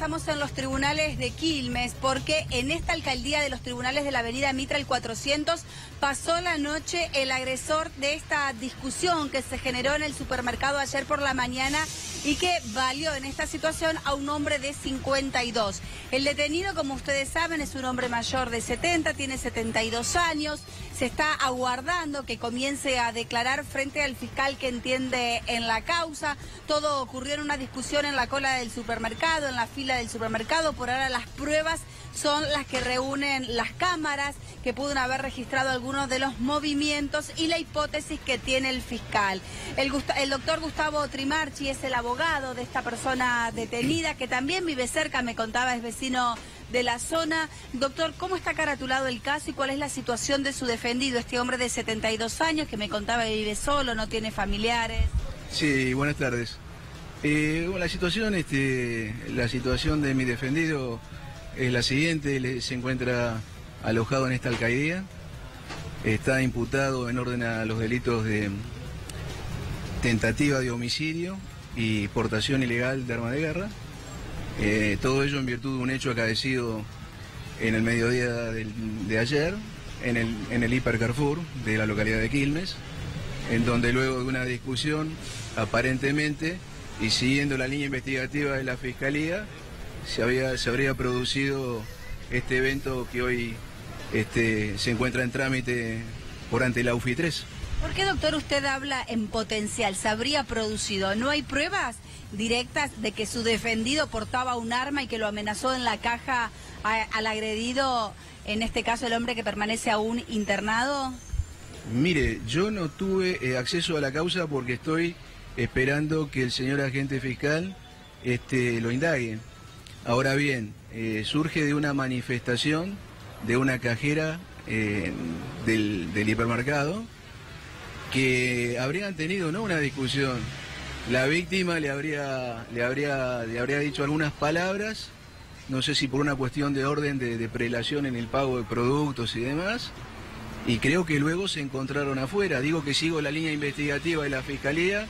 estamos en los tribunales de Quilmes, porque en esta alcaldía de los tribunales de la avenida Mitra, el 400, pasó la noche el agresor de esta discusión que se generó en el supermercado ayer por la mañana y que valió en esta situación a un hombre de 52. El detenido, como ustedes saben, es un hombre mayor de 70, tiene 72 años. Se está aguardando que comience a declarar frente al fiscal que entiende en la causa. Todo ocurrió en una discusión en la cola del supermercado, en la fila del supermercado. Por ahora las pruebas son las que reúnen las cámaras que pudieron haber registrado algunos de los movimientos y la hipótesis que tiene el fiscal. El doctor Gustavo Trimarchi es el abogado de esta persona detenida, que también vive cerca, me contaba, es vecino de la zona. Doctor, ¿cómo está caratulado el caso y cuál es la situación de su defendido, este hombre de 72 años que me contaba que vive solo, no tiene familiares? Sí, buenas tardes. La situación de mi defendido es la siguiente. Él se encuentra alojado en esta alcaldía, está imputado en orden a los delitos de tentativa de homicidio y portación ilegal de arma de guerra. Todo ello en virtud de un hecho acaecido en el mediodía de ayer en el Hiper Carrefour de la localidad de Quilmes, en donde luego de una discusión, aparentemente, y siguiendo la línea investigativa de la Fiscalía, se habría producido este evento que hoy se encuentra en trámite por ante la UFI 3. ¿Por qué, doctor, usted habla en potencial? ¿Se habría producido? ¿No hay pruebas directas de que su defendido portaba un arma y que lo amenazó en la caja al agredido, en este caso el hombre que permanece aún internado? Mire, yo no tuve acceso a la causa porque estoy esperando que el señor agente fiscal lo indague. Ahora bien, surge de una manifestación de una cajera del hipermercado que habrían tenido no una discusión. La víctima le habría dicho algunas palabras, no sé si por una cuestión de orden de prelación en el pago de productos y demás, y creo que luego se encontraron afuera. Digo que sigo la línea investigativa de la Fiscalía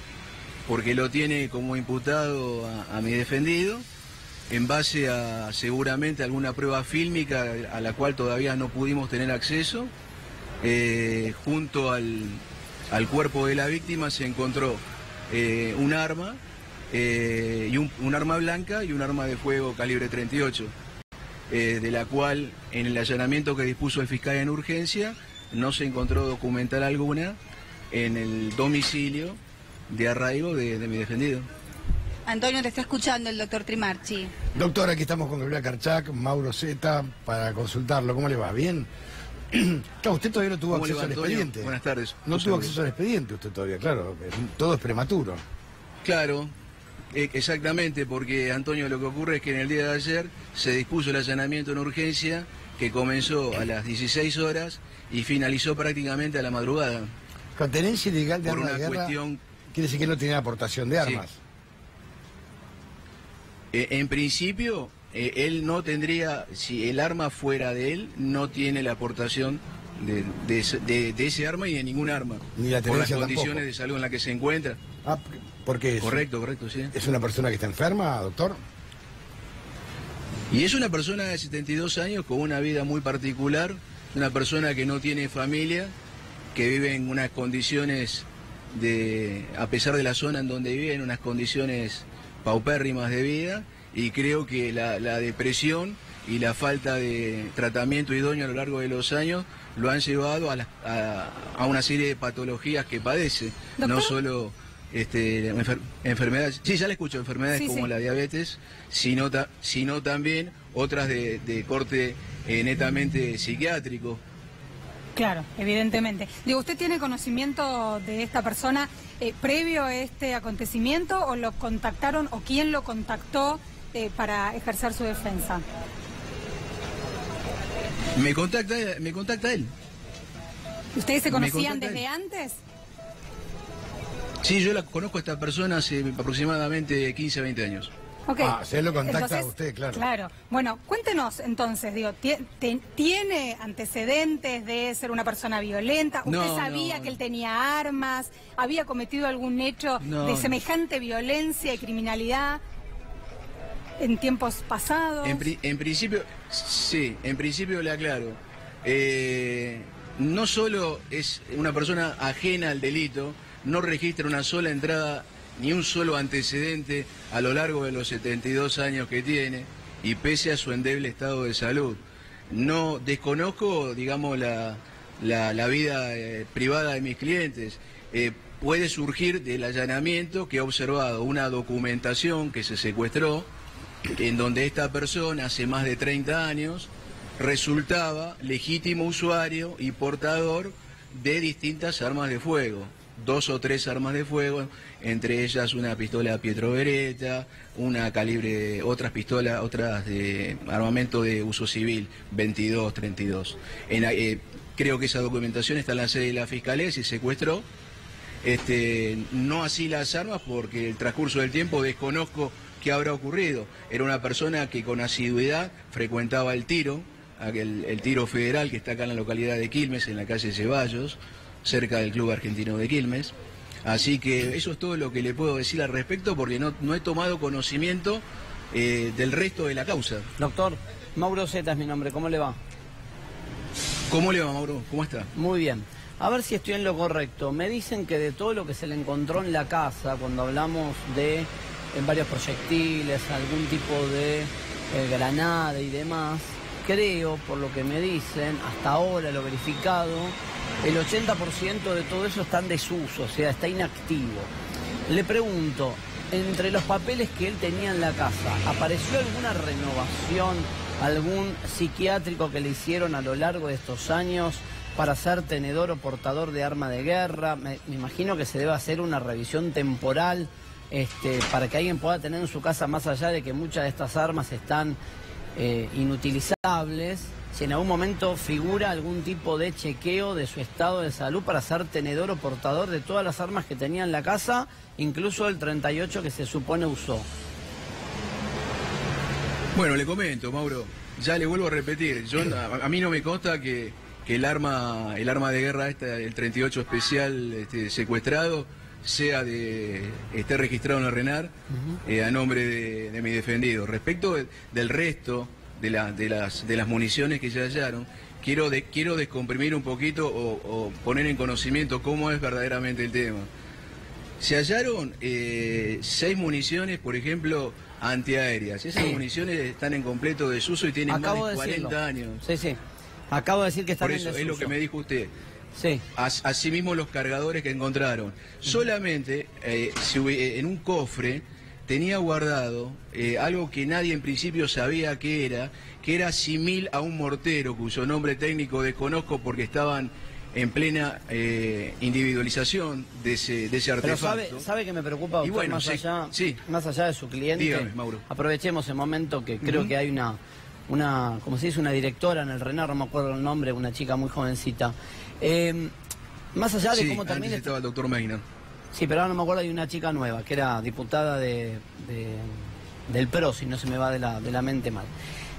porque lo tiene como imputado a mi defendido, en base a seguramente alguna prueba fílmica a la cual todavía no pudimos tener acceso. Junto al cuerpo de la víctima se encontró un arma, un arma blanca y un arma de fuego calibre 38, de la cual en el allanamiento que dispuso el fiscal en urgencia no se encontró documental alguna en el domicilio de arraigo de mi defendido. Antonio, te está escuchando el doctor Trimarchi. Doctor, aquí estamos con Gabriela Karchak, Mauro Zeta, para consultarlo. ¿Cómo le va? ¿Bien? Claro, usted todavía no tuvo acceso al expediente. Buenas tardes. No tuvo acceso al expediente usted todavía, claro. Todo es prematuro. Claro, exactamente, porque, Antonio, lo que ocurre es que en el día de ayer se dispuso el allanamiento en urgencia que comenzó a las 16 horas y finalizó prácticamente a la madrugada. Con tenencia ilegal de por armas una de guerra, cuestión... quiere decir que no tiene aportación de armas. Sí. En principio, él no tendría, si el arma fuera de él, no tiene la aportación de ese arma y de ningún arma. Ni la por las tenencia condiciones tampoco. de salud en las que se encuentra. Ah, ¿por qué? Correcto, sí. ¿Es una persona que está enferma, doctor? Y es una persona de 72 años con una vida muy particular, una persona que no tiene familia, que vive en unas condiciones a pesar de la zona en donde vive, en unas condiciones paupérrimas de vida, y creo que la depresión y la falta de tratamiento idóneo a lo largo de los años lo han llevado a una serie de patologías que padece. ¿Doctor? No solo enfermedades, sí, ya le escucho, enfermedades sí, como la diabetes, sino también otras de corte netamente psiquiátrico. Claro, evidentemente. Digo, ¿usted tiene conocimiento de esta persona previo a este acontecimiento o lo contactaron o quién lo contactó para ejercer su defensa? Me contacta él. ¿Ustedes se conocían desde antes? Sí, yo conozco a esta persona hace aproximadamente 15 a 20 años. Okay. Se lo contacta entonces, a usted, claro. Claro. Bueno, cuéntenos entonces, digo, ¿tiene antecedentes de ser una persona violenta? ¿Usted sabía que él tenía armas? ¿Había cometido algún hecho de semejante violencia y criminalidad? en tiempos pasados. En principio, sí, en principio le aclaro. No solo es una persona ajena al delito, no registra una sola entrada ni un solo antecedente a lo largo de los 72 años que tiene, y pese a su endeble estado de salud. No desconozco, digamos, la vida privada de mis clientes. Puede surgir del allanamiento que he observado una documentación que se secuestró, en donde esta persona hace más de 30 años resultaba legítimo usuario y portador de distintas armas de fuego, 2 o 3 armas de fuego, entre ellas una pistola Pietro Beretta, una calibre, otras pistolas, otras de armamento de uso civil, 22, 32. Creo que esa documentación está en la sede de la Fiscalía y se secuestró. No así las armas, porque el transcurso del tiempo desconozco qué habrá ocurrido. Era una persona que con asiduidad frecuentaba el tiro, el tiro federal que está acá en la localidad de Quilmes, en la calle Ceballos, cerca del Club Argentino de Quilmes. Así que eso es todo lo que le puedo decir al respecto, porque no he tomado conocimiento del resto de la causa. Doctor, Mauro Zeta es mi nombre, ¿cómo le va? ¿Cómo le va, Mauro? ¿Cómo está? Muy bien. A ver si estoy en lo correcto. Me dicen que de todo lo que se le encontró en la casa, cuando hablamos de varios proyectiles, algún tipo de granada y demás, creo, por lo que me dicen, hasta ahora lo verificado, el 80% de todo eso está en desuso, o sea, está inactivo. Le pregunto, entre los papeles que él tenía en la casa, ¿apareció alguna renovación, algún psiquiátrico que le hicieron a lo largo de estos años para ser tenedor o portador de arma de guerra? Me imagino que se debe hacer una revisión temporal para que alguien pueda tener en su casa, más allá de que muchas de estas armas están inutilizables, si en algún momento figura algún tipo de chequeo de su estado de salud para ser tenedor o portador de todas las armas que tenía en la casa, incluso el 38 que se supone usó. Bueno, le comento, Mauro, ya le vuelvo a repetir, a mí no me consta que el arma de guerra el 38 especial secuestrado esté registrado en el RENAR a nombre de mi defendido. Respecto del resto de las municiones que se hallaron, quiero descomprimir un poquito o poner en conocimiento cómo es verdaderamente el tema. Se hallaron 6 municiones, por ejemplo, antiaéreas. Esas municiones están en completo desuso y tienen más de 40 años. Sí, sí. Acabo de decir que están en desuso. Por eso es lo que me dijo usted. Sí. Asimismo los cargadores que encontraron. Solamente en un cofre tenía guardado algo que nadie en principio sabía que era simil a un mortero, cuyo nombre técnico desconozco porque estaban en plena individualización de ese artefacto. Pero sabe que me preocupa, doctor, y bueno, más allá de su cliente. Dígame, Mauro. Aprovechemos el momento que creo que hay una, como se dice, una directora en el RENAR, no me acuerdo el nombre, una chica muy jovencita. Más allá de cómo también estaba el doctor Meina. Sí, pero ahora no me acuerdo de una chica nueva, que era diputada del PRO, si no se me va de la mente mal.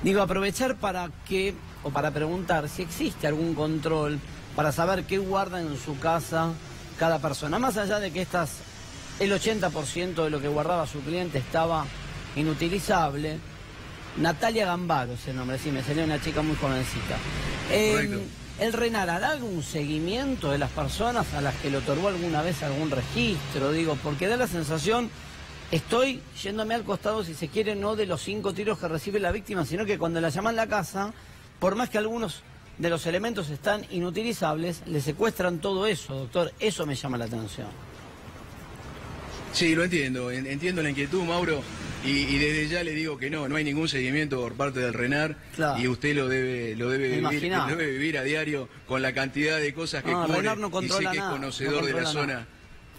Digo, aprovechar para preguntar si existe algún control para saber qué guarda en su casa cada persona. Más allá de que el 80% de lo que guardaba su cliente estaba inutilizable. Natalia Gambaro es el nombre, sí, me salió una chica muy jovencita. ¿El RENAR hará algún seguimiento de las personas a las que le otorgó alguna vez algún registro? Digo, porque da la sensación, estoy yéndome al costado, si se quiere, no de los 5 tiros que recibe la víctima, sino que cuando la llaman a la casa, por más que algunos de los elementos están inutilizables, le secuestran todo eso, doctor. Eso me llama la atención. Sí, lo entiendo. Entiendo la inquietud, Mauro. Y desde ya le digo que no hay ningún seguimiento por parte del RENAR. Claro. Y usted lo debe vivir a diario con la cantidad de cosas que cubre. RENAR no controla y sé que nada, es conocedor de la zona.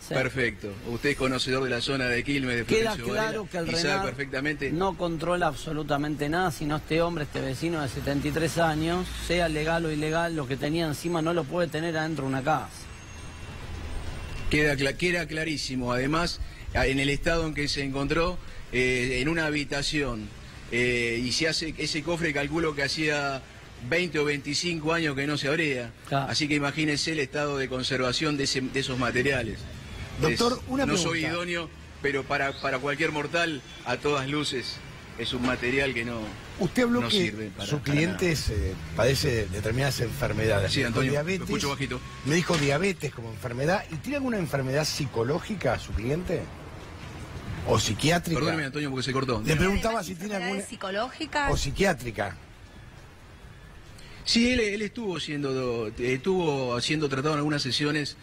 Sí. Perfecto. Usted es conocedor de la zona de Quilmes, de Florencio. Queda claro que el RENAR sabe perfectamente. No controla absolutamente nada, sino este vecino de 73 años, sea legal o ilegal, lo que tenía encima no lo puede tener adentro de una casa. Queda clarísimo. Además, en el estado en que se encontró, en una habitación, y se hace ese cofre, calculo que hacía 20 o 25 años que no se abría. Claro. Así que imagínense el estado de conservación de esos materiales. Doctor, una pregunta. No soy idóneo, pero para cualquier mortal, a todas luces, es un material que no, usted habló no que sirve para, sus clientes padece determinadas enfermedades. Sí, Antonio, diabetes, lo escucho bajito. Me dijo diabetes como enfermedad. ¿Y tiene alguna enfermedad psicológica su cliente? ¿O psiquiátrica? Perdóneme, Antonio, porque se cortó. Le preguntaba si tiene alguna... psicológica ¿O psiquiátrica? Sí, él estuvo siendo tratado en algunas sesiones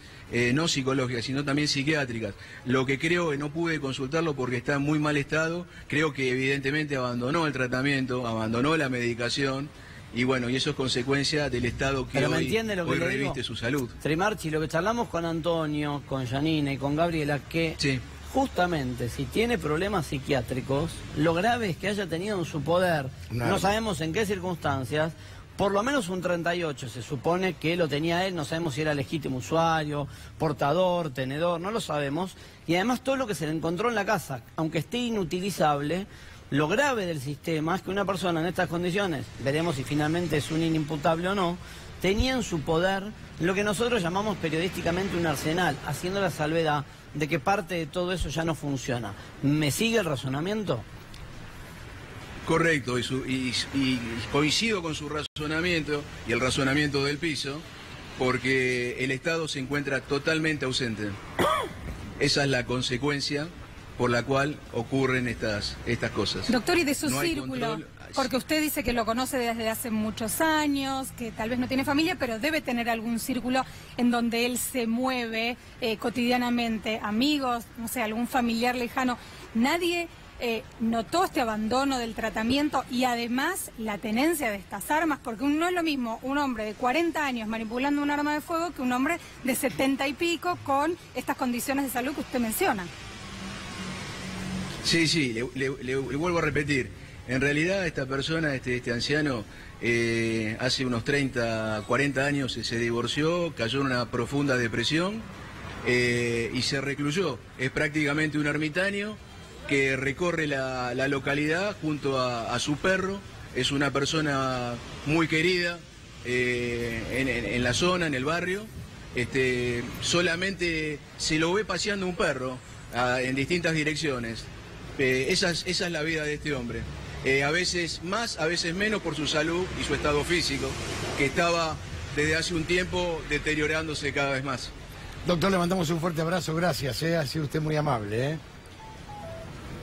no psicológicas, sino también psiquiátricas. Lo que creo que no pude consultarlo porque está en muy mal estado, creo que evidentemente abandonó el tratamiento, abandonó la medicación, y bueno, y eso es consecuencia del estado que hoy reviste su salud. Trimarchi, lo que charlamos con Antonio, con Janina y con Gabriela, que sí, justamente si tiene problemas psiquiátricos, lo grave es que haya tenido en su poder, no sabemos en qué circunstancias, por lo menos un 38, se supone que lo tenía él, no sabemos si era legítimo usuario, portador, tenedor, no lo sabemos. Y además todo lo que se le encontró en la casa, aunque esté inutilizable, lo grave del sistema es que una persona en estas condiciones, veremos si finalmente es un inimputable o no, tenía en su poder lo que nosotros llamamos periodísticamente un arsenal, haciendo la salvedad de que parte de todo eso ya no funciona. ¿Me sigue el razonamiento? Correcto, y coincido con su razonamiento y el razonamiento del piso, porque el Estado se encuentra totalmente ausente. Esa es la consecuencia por la cual ocurren estas cosas. Doctor, y de su círculo, porque usted dice que lo conoce desde hace muchos años, que tal vez no tiene familia, pero debe tener algún círculo en donde él se mueve cotidianamente, amigos, no sé, algún familiar lejano. Nadie notó este abandono del tratamiento y además la tenencia de estas armas, porque no es lo mismo un hombre de 40 años manipulando un arma de fuego que un hombre de 70 y pico con estas condiciones de salud que usted menciona. Sí, le vuelvo a repetir. En realidad esta persona, este anciano, hace unos 30, 40 años se divorció, cayó en una profunda depresión y se recluyó. Es prácticamente un ermitaño que recorre la localidad junto a su perro. Es una persona muy querida en la zona, en el barrio. Solamente se lo ve paseando un perro en distintas direcciones. Esa es la vida de este hombre. A veces más, a veces menos por su salud y su estado físico, que estaba desde hace un tiempo deteriorándose cada vez más. Doctor, le mandamos un fuerte abrazo, gracias, ha sido usted muy amable.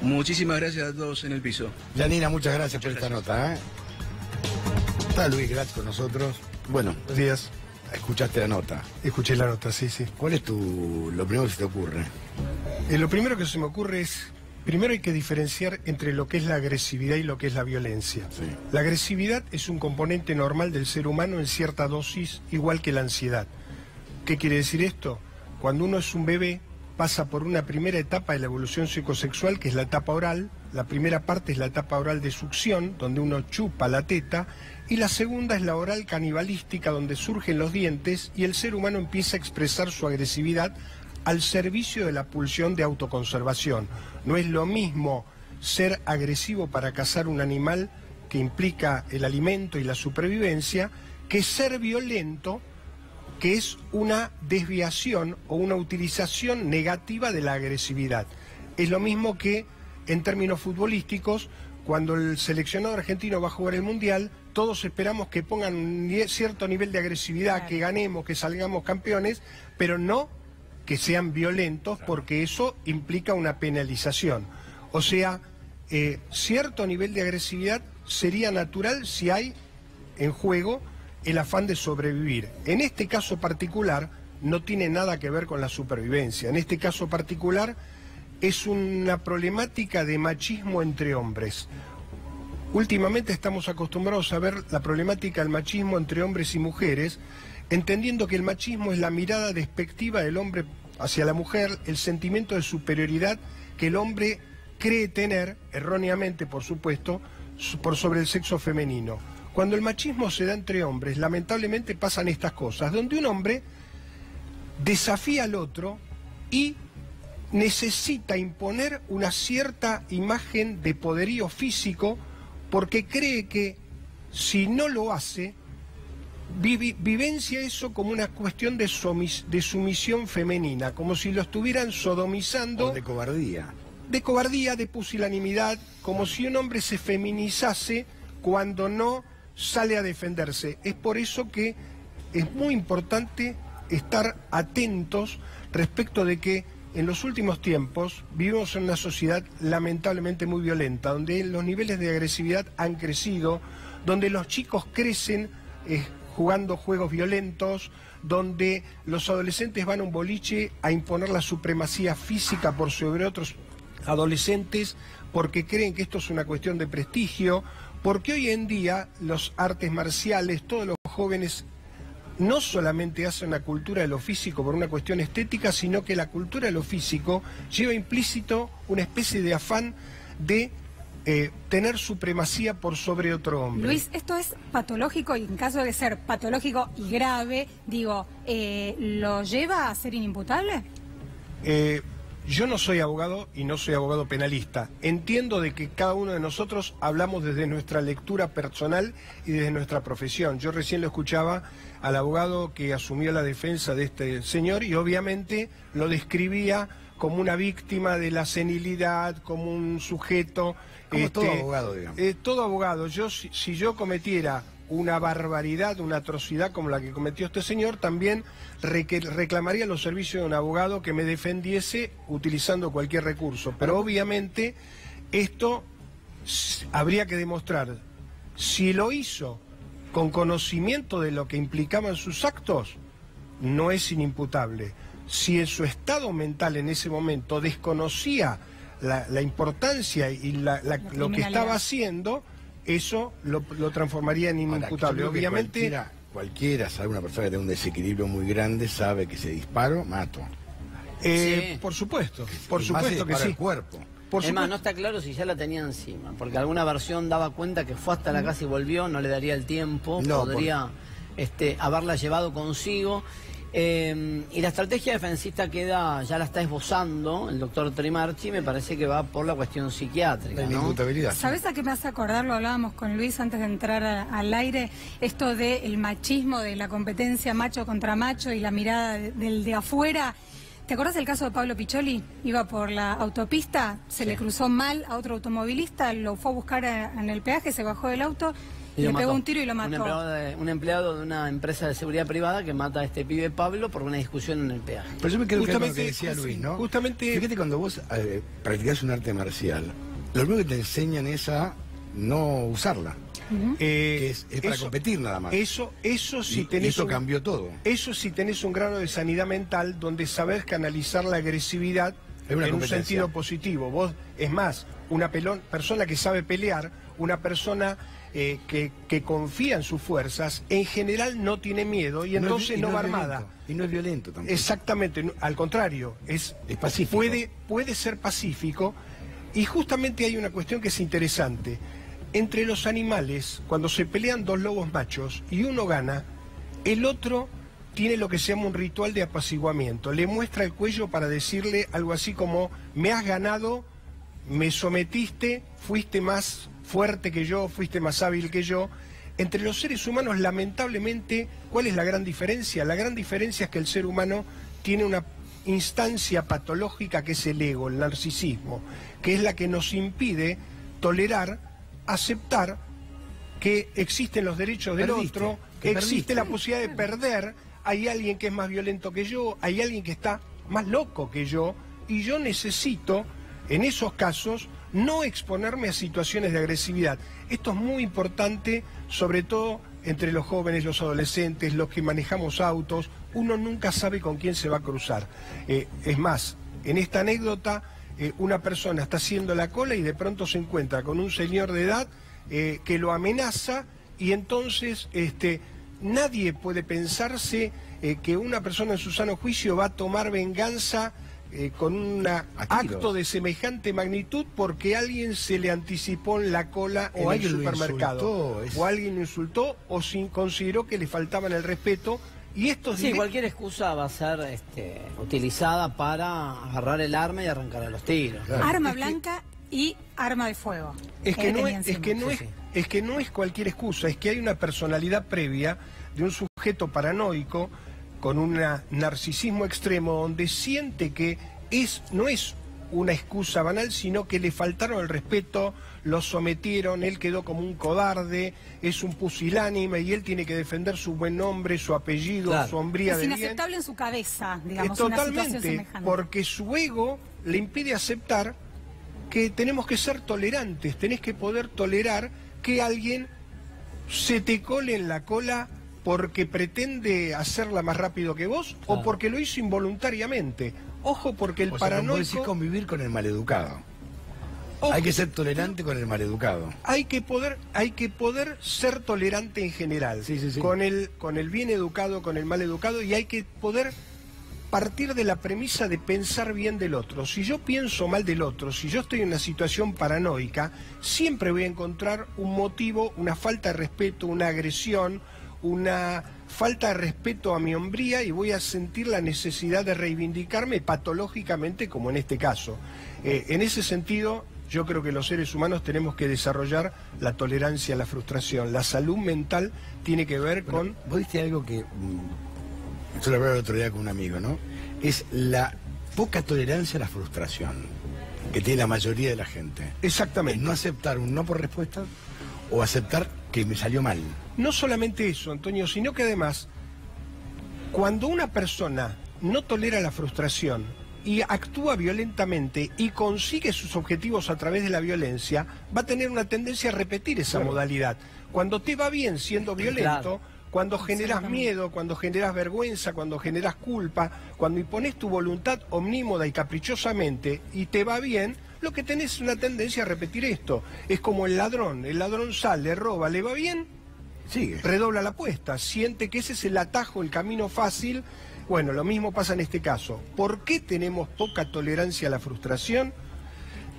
Muchísimas gracias a todos en el piso. Janina, muchas gracias por esta nota. Está Luis Gratz con nosotros. Bueno, buenos días. ¿Escuchaste la nota? Escuché la nota, sí. ¿Cuál es lo primero que se te ocurre? Lo primero que se me ocurre es, primero hay que diferenciar entre lo que es la agresividad y lo que es la violencia. Sí. La agresividad es un componente normal del ser humano en cierta dosis, igual que la ansiedad. ¿Qué quiere decir esto? Cuando uno es un bebé, pasa por una primera etapa de la evolución psicosexual, que es la etapa oral. La primera parte es la etapa oral de succión, donde uno chupa la teta, y la segunda es la oral canibalística, donde surgen los dientes y el ser humano empieza a expresar su agresividad al servicio de la pulsión de autoconservación. No es lo mismo ser agresivo para cazar un animal, que implica el alimento y la supervivencia, que ser violento, que es una desviación o una utilización negativa de la agresividad. Es lo mismo que, en términos futbolísticos, cuando el seleccionado argentino va a jugar el Mundial, todos esperamos que pongan un cierto nivel de agresividad, claro, que ganemos, que salgamos campeones, pero no que sean violentos, porque eso implica una penalización. O sea, cierto nivel de agresividad sería natural si hay en juego el afán de sobrevivir. En este caso particular no tiene nada que ver con la supervivencia. En este caso particular es una problemática de machismo entre hombres. Últimamente estamos acostumbrados a ver la problemática del machismo entre hombres y mujeres, entendiendo que el machismo es la mirada despectiva del hombre hacia la mujer, el sentimiento de superioridad que el hombre cree tener, erróneamente por supuesto, por sobre el sexo femenino. Cuando el machismo se da entre hombres, lamentablemente pasan estas cosas, donde un hombre desafía al otro y necesita imponer una cierta imagen de poderío físico, porque cree que si no lo hace, vivencia eso como una cuestión de sumisión femenina, como si lo estuvieran sodomizando. O de cobardía. de cobardía, de pusilanimidad, como si un hombre se feminizase cuando no sale a defenderse. Es por eso que es muy importante estar atentos respecto de que en los últimos tiempos vivimos en una sociedad lamentablemente muy violenta, donde los niveles de agresividad han crecido, donde los chicos crecen jugando juegos violentos, donde los adolescentes van a un boliche a imponer la supremacía física por sobre otros adolescentes porque creen que esto es una cuestión de prestigio, porque hoy en día los artes marciales, todos los jóvenes no solamente hacen la cultura de lo físico por una cuestión estética, sino que la cultura de lo físico lleva implícito una especie de afán de tener supremacía por sobre otro hombre. Luis, esto es patológico y en caso de ser patológico y grave, digo, ¿lo lleva a ser inimputable? Yo no soy abogado y no soy abogado penalista. Entiendo de que cada uno de nosotros hablamos desde nuestra lectura personal y desde nuestra profesión. Yo recién lo escuchaba al abogado que asumió la defensa de este señor y obviamente lo describía como una víctima de la senilidad, como un sujeto... Como todo abogado, digamos. Todo abogado. Si yo cometiera una barbaridad, una atrocidad como la que cometió este señor, también reclamaría los servicios de un abogado que me defendiese utilizando cualquier recurso. Pero obviamente esto habría que demostrar si lo hizo con conocimiento de lo que implicaban sus actos, no es inimputable. Si en su estado mental en ese momento desconocía la importancia y lo que estaba haciendo, eso lo transformaría en inimputable. Ahora, obviamente cualquiera sabe, una persona que tiene un desequilibrio muy grande sabe que si disparo, mato. Sí. Por supuesto que sí. El cuerpo. Es más, no está claro si ya la tenía encima, porque alguna versión daba cuenta que fue hasta la casa y volvió, no le daría el tiempo, podría haberla llevado consigo. Y la estrategia defensista ya la está esbozando el doctor Trimarchi, me parece que va por la cuestión psiquiátrica, ¿no? ¿Sabes a qué me hace acordar? Lo hablábamos con Luis antes de entrar al aire, esto del machismo, de la competencia macho contra macho y la mirada del de afuera. ¿Te acordás del caso de Pablo Piccioli? Iba por la autopista, se le cruzó mal a otro automovilista, lo fue a buscar en el peaje, se bajó del auto y le pegó un tiro y lo mató. Un empleado de una empresa de seguridad privada que mata a este pibe Pablo por una discusión en el peaje. Pero yo me quedo con lo que decía Luis, ¿no? Justamente... Fíjate, cuando vos practicás un arte marcial, lo primero que te enseñan es a no usarla. Que es para competir nada más. Eso si tenés eso cambió todo. Eso si tenés un grado de sanidad mental donde sabés canalizar la agresividad en un sentido positivo. Vos, es más, una persona que sabe pelear, una persona que confía en sus fuerzas, en general no tiene miedo y entonces no va armada. Y no es violento tampoco. Exactamente, al contrario, es pacífico. Puede ser pacífico. Y justamente hay una cuestión que es interesante. Entre los animales, cuando se pelean dos lobos machos y uno gana, el otro tiene lo que se llama un ritual de apaciguamiento. Le muestra el cuello para decirle algo así como: me has ganado, me sometiste, fuiste más fuerte que yo, fuiste más hábil que yo. Entre los seres humanos, lamentablemente, ¿cuál es la gran diferencia? La gran diferencia es que el ser humano tiene una instancia patológica que es el ego, el narcisismo, que es la que nos impide tolerar, aceptar que existen los derechos del otro, que existe la posibilidad de perder, hay alguien que es más violento que yo, hay alguien que está más loco que yo, y yo necesito, en esos casos, no exponerme a situaciones de agresividad. Esto es muy importante, sobre todo entre los jóvenes, los adolescentes, los que manejamos autos. Uno nunca sabe con quién se va a cruzar. Es más, en esta anécdota, una persona está haciendo la cola y de pronto se encuentra con un señor de edad que lo amenaza, y entonces nadie puede pensarse que una persona en su sano juicio va a tomar venganza con un acto de semejante magnitud porque alguien se le anticipó en la cola en el supermercado. O alguien lo insultó o consideró que le faltaban el respeto. Y esto cualquier excusa va a ser utilizada para agarrar el arma y arrancar a los tiros. Claro. Arma blanca y arma de fuego. Es que no es cualquier excusa, es que hay una personalidad previa de un sujeto paranoico con un narcisismo extremo donde siente que no es una excusa banal, sino que le faltaron el respeto, lo sometieron, él quedó como un cobarde, es un pusilánime y él tiene que defender su buen nombre, su apellido, claro, su hombría de bien. Es inaceptable en su cabeza, digamos, Totalmente, una situación semejante. porque su ego le impide aceptar que tenemos que ser tolerantes, tenés que poder tolerar que alguien se te cole en la cola porque pretende hacerla más rápido que vos, claro, o porque lo hizo involuntariamente. Ojo, porque el O sea, paranoico... vos decís convivir con el maleducado. Ojo, Hay que ser tolerante con el maleducado. hay que poder ser tolerante en general, Sí, sí, sí. con el bien educado, con el mal educado, y hay que poder partir de la premisa de pensar bien del otro. Si yo pienso mal del otro, si yo estoy en una situación paranoica, siempre voy a encontrar un motivo, una falta de respeto, una agresión, una falta de respeto a mi hombría, y voy a sentir la necesidad de reivindicarme patológicamente, como en este caso. En ese sentido, yo creo que los seres humanos tenemos que desarrollar la tolerancia a la frustración. La salud mental tiene que ver con... Vos diste algo que... Yo lo hablaba el otro día con un amigo, ¿no? Es la poca tolerancia a la frustración que tiene la mayoría de la gente. Exactamente. Es no aceptar un no por respuesta o aceptar que me salió mal. No solamente eso, Antonio, sino que además, cuando una persona no tolera la frustración y actúa violentamente y consigue sus objetivos a través de la violencia, va a tener una tendencia a repetir esa modalidad. Cuando te va bien siendo violento, cuando generas miedo, cuando generas vergüenza, cuando generas culpa, cuando impones tu voluntad omnímoda y caprichosamente y te va bien, lo que tenés es una tendencia a repetir esto. Es como el ladrón sale, roba, le va bien, Sigue. redobla la apuesta, siente que ese es el atajo, el camino fácil. Bueno, lo mismo pasa en este caso. ¿Por qué tenemos poca tolerancia a la frustración?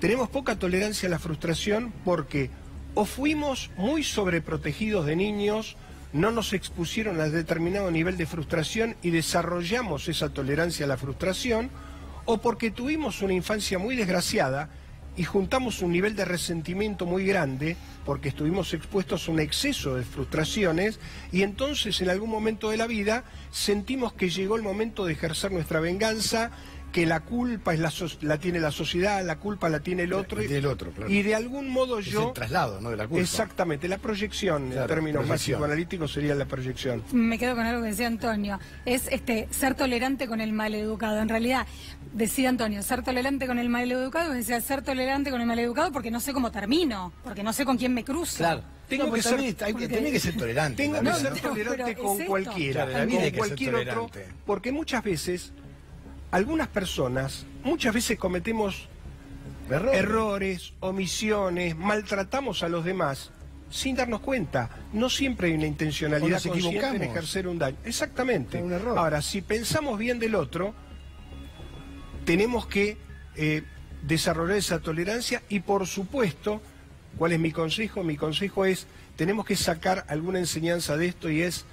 Tenemos poca tolerancia a la frustración porque o fuimos muy sobreprotegidos de niños, no nos expusieron a determinado nivel de frustración y desarrollamos esa tolerancia a la frustración, o porque tuvimos una infancia muy desgraciada y juntamos un nivel de resentimiento muy grande porque estuvimos expuestos a un exceso de frustraciones, y entonces en algún momento de la vida sentimos que llegó el momento de ejercer nuestra venganza, que la culpa la tiene la sociedad, la culpa la tiene el otro, Claro. y de algún modo Es yo... el traslado, ¿no? De la culpa. Exactamente, la proyección, Claro, en términos más proyección. psicoanalíticos sería la proyección. Me quedo con algo que decía Antonio, es ser tolerante con el maleducado. En realidad, decía Antonio, ser tolerante con el maleducado, decía ser tolerante con el maleducado porque no sé cómo termino, porque no sé con quién me cruzo. claro. Tengo que ser... Tenés que ser tolerante. Tengo que también, ser ¿no? tolerante pero con ¿es esto? cualquiera, Claro, en la vida hay con que ser cualquier otro, tolerante. porque muchas veces cometemos errores, omisiones, maltratamos a los demás sin darnos cuenta. No siempre hay una intencionalidad O nos consciente en equivocamos. ejercer un daño. Exactamente. Es un error. Ahora, si pensamos bien del otro, tenemos que desarrollar esa tolerancia y, por supuesto, ¿cuál es mi consejo? Mi consejo es, tenemos que sacar alguna enseñanza de esto, y es,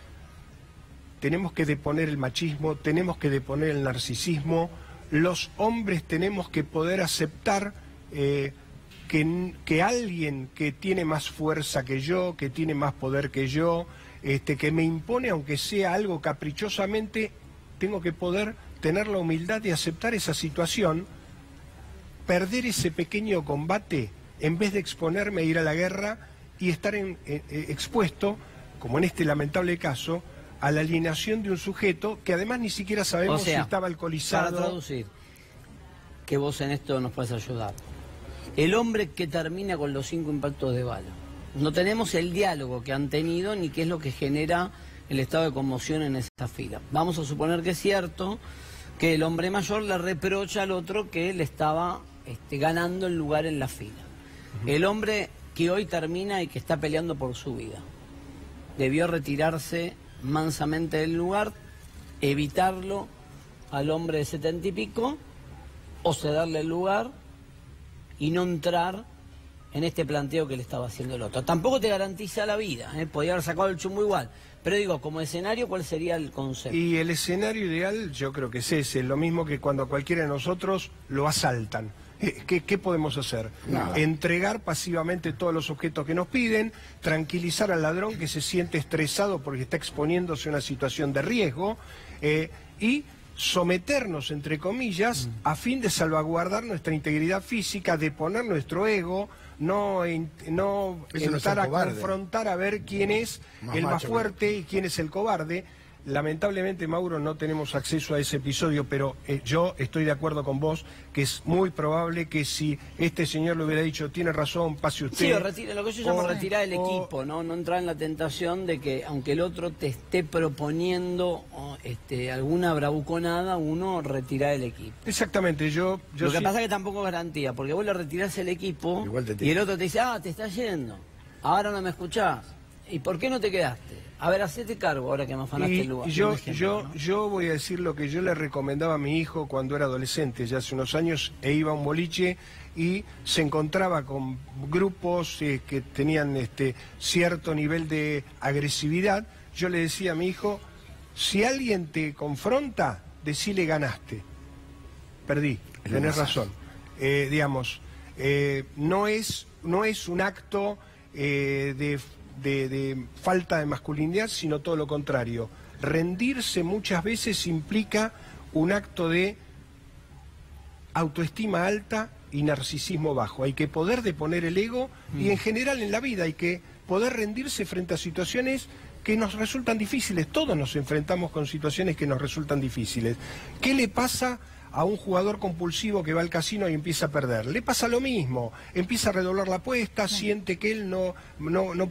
tenemos que deponer el machismo, tenemos que deponer el narcisismo. Los hombres tenemos que poder aceptar que alguien que tiene más fuerza que yo, que tiene más poder que yo, que me impone, aunque sea algo caprichosamente, tengo que poder tener la humildad de aceptar esa situación, perder ese pequeño combate, en vez de exponerme a ir a la guerra y estar expuesto, como en este lamentable caso, a la alienación de un sujeto que además ni siquiera sabemos si estaba alcoholizado. Para traducir, que vos en esto nos puedes ayudar. El hombre que termina con los 5 impactos de bala. No tenemos el diálogo que han tenido ni qué es lo que genera el estado de conmoción en esa fila. Vamos a suponer que es cierto que el hombre mayor le reprocha al otro que le estaba ganando el lugar en la fila. El hombre que hoy termina y que está peleando por su vida debió retirarse mansamente del lugar, evitarlo al hombre de 70 y pico, o cederle el lugar y no entrar en este planteo que le estaba haciendo el otro. Tampoco te garantiza la vida, podía haber sacado el chumbo igual, pero digo, como escenario, ¿cuál sería el concepto? Y el escenario ideal yo creo que es ese, lo mismo que cuando a cualquiera de nosotros lo asaltan. ¿Qué podemos hacer? Nada. Entregar pasivamente todos los objetos que nos piden, tranquilizar al ladrón que se siente estresado porque está exponiéndose a una situación de riesgo, y someternos, entre comillas, a fin de salvaguardar nuestra integridad física, de poner nuestro ego, no entrar a confrontar a ver quién es el más fuerte y quién es el cobarde. Lamentablemente, Mauro, no tenemos acceso a ese episodio, pero yo estoy de acuerdo con vos que es muy probable que si este señor le hubiera dicho, tiene razón, pase usted... Sí, lo que yo llamo retirar el equipo, ¿no? No entrar en la tentación de que, aunque el otro te esté proponiendo alguna bravuconada, uno retira el equipo. Exactamente, yo lo que pasa es que tampoco es garantía, porque vos le retirás el equipo y el otro te dice, te está yendo, ahora no me escuchás. ¿Y por qué no te quedaste? A ver, hacete cargo ahora que me afanaste el lugar. Yo voy a decir lo que yo le recomendaba a mi hijo cuando era adolescente, ya hace unos años, iba a un boliche y se encontraba con grupos que tenían cierto nivel de agresividad. Yo le decía a mi hijo, si alguien te confronta, decile ganaste. Perdí, tenés razón. No es un acto de falta de masculinidad, sino todo lo contrario. Rendirse muchas veces implica un acto de autoestima alta y narcisismo bajo. Hay que poder deponer el ego y en general en la vida hay que poder rendirse frente a situaciones que nos resultan difíciles. Todos nos enfrentamos con situaciones que nos resultan difíciles. ¿Qué le pasa a un jugador compulsivo que va al casino y empieza a perder? Le pasa lo mismo, empieza a redoblar la apuesta, siente que él no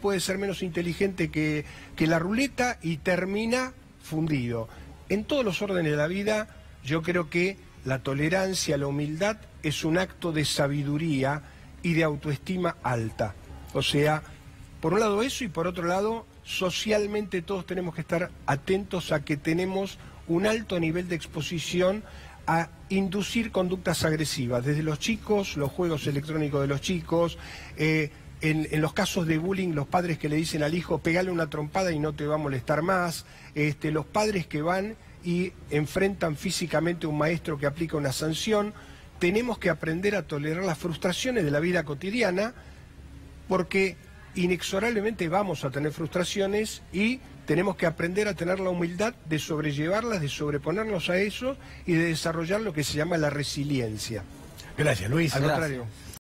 puede ser menos inteligente que la ruleta y termina fundido. En todos los órdenes de la vida, yo creo que la tolerancia, la humildad es un acto de sabiduría y de autoestima alta. O sea, por un lado eso y por otro lado, socialmente todos tenemos que estar atentos a que tenemos un alto nivel de exposición a inducir conductas agresivas, desde los chicos, los juegos electrónicos de los chicos, en los casos de bullying, los padres que le dicen al hijo, pegale una trompada y no te va a molestar más, los padres que van y enfrentan físicamente a un maestro que aplica una sanción. Tenemos que aprender a tolerar las frustraciones de la vida cotidiana, porque inexorablemente vamos a tener frustraciones y tenemos que aprender a tener la humildad de sobrellevarlas, de sobreponernos a eso y de desarrollar lo que se llama la resiliencia. Gracias, Luis. Al contrario.